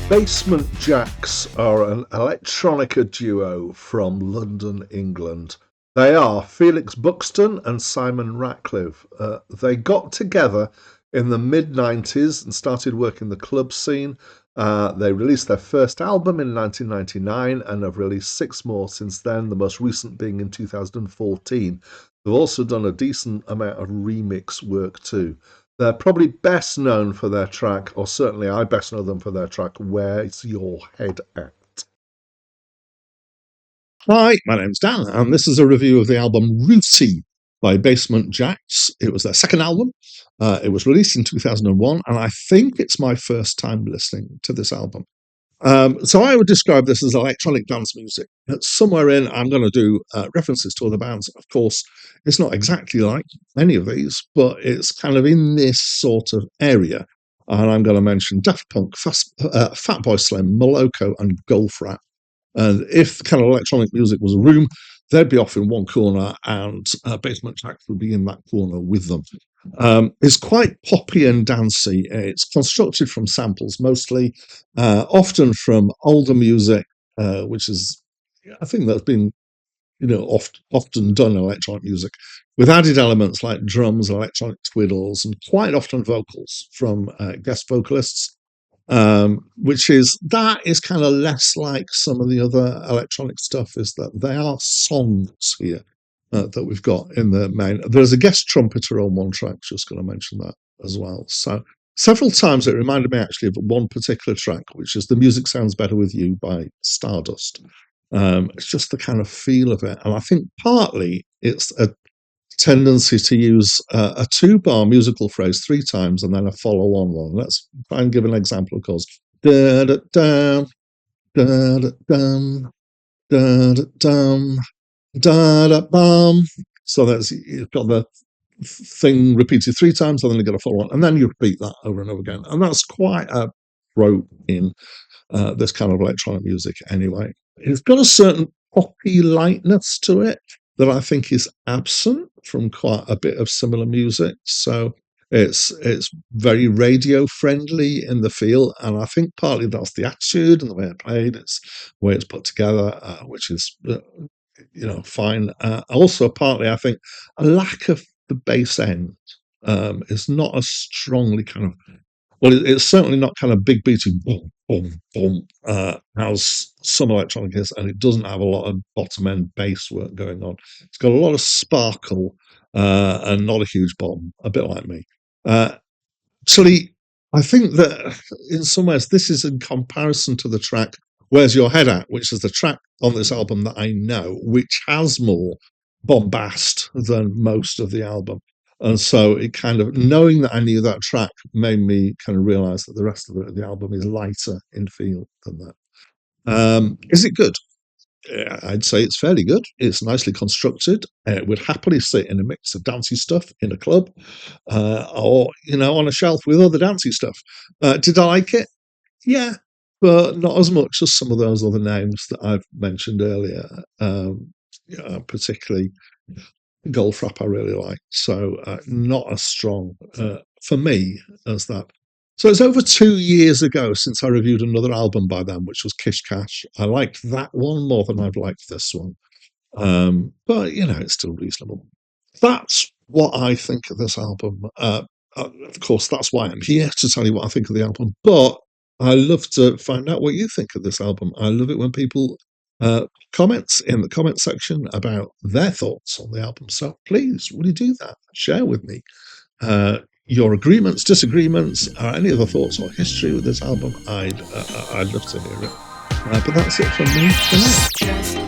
Basement Jaxx are an electronica duo from London, England. They are Felix Buxton and Simon Ratcliffe. They got together in the mid 90s and started working the club scene. They released their first album in 1999 and have released six more since then, the most recent being in 2014. They've also done a decent amount of remix work too. They're probably best known for their track, or certainly I best know them for their track, Where's Your Head At? Hi, my name's Dan, and this is a review of the album Rooty by Basement Jaxx. It was their second album. It was released in 2001, and I think it's my first time listening to this album. So I would describe this as electronic dance music. Somewhere in, I'm going to do references to other bands. Of course, it's not exactly like any of these, but it's kind of in this sort of area. And I'm going to mention Daft Punk, Fatboy Slim, Moloko, and Goldfrapp. And if kind of electronic music was a room, they'd be off in one corner, and Basement Jaxx would be in that corner with them. It's quite poppy and dancey. It's constructed from samples mostly, often from older music, which is, I think that's been, often done in electronic music, with added elements like drums, electronic twiddles, and quite often vocals from guest vocalists. That is kind of less like some of the other electronic stuff, is that they are songs here that we've got in the main. There's a guest trumpeter on one track, just going to mention that as well. So several times it reminded me actually of one particular track, which is The Music Sounds Better With You by Stardust. It's just the kind of feel of it. And I think partly it's a tendency to use a two-bar musical phrase three times and then a follow-on one. Let's try and give an example, of course. Da da da da da dum da da dum da da bum. So that's, you've got the thing repeated three times, and then you get a follow-on, and then you repeat that over and over again. And that's quite a trope in this kind of electronic music anyway. It's got a certain poppy lightness to it that I think is absent from quite a bit of similar music. So it's very radio friendly in the feel, and I think partly that's the attitude and the way it's played, it's the way it's put together, which is fine. Also, partly I think a lack of the bass end is not as strongly kind of, it's certainly not kind of big beating boom, boom, boom, as some electronic is, and it doesn't have a lot of bottom end bass work going on. It's got a lot of sparkle and not a huge bomb, a bit like me. Actually, I think that in some ways this is in comparison to the track Where's Your Head At, which is the track on this album that I know, which has more bombast than most of the album. And so it kind of, knowing that I knew that track made me kind of realize that the rest of the album is lighter in feel than that. Is it good? I'd say it's fairly good. It's nicely constructed. It would happily sit in a mix of dancey stuff in a club, or on a shelf with other dancey stuff. Did I like it? Yeah, but not as much as some of those other names that I've mentioned earlier. Particularly Goldfrapp I really like, so not as strong for me as that. So it's over 2 years ago since I reviewed another album by them, which was Kish Cash. I liked that one more than I've liked this one, but it's still reasonable. That's what I think of this album. Of course, that's why I'm here, to tell you what I think of the album, but I love to find out what you think of this album. I love it when people comment in the comment section about their thoughts on the album. So please, will you do that? Share with me your agreements, disagreements, or any other thoughts or history with this album. I'd love to hear it. But that's it from me for now.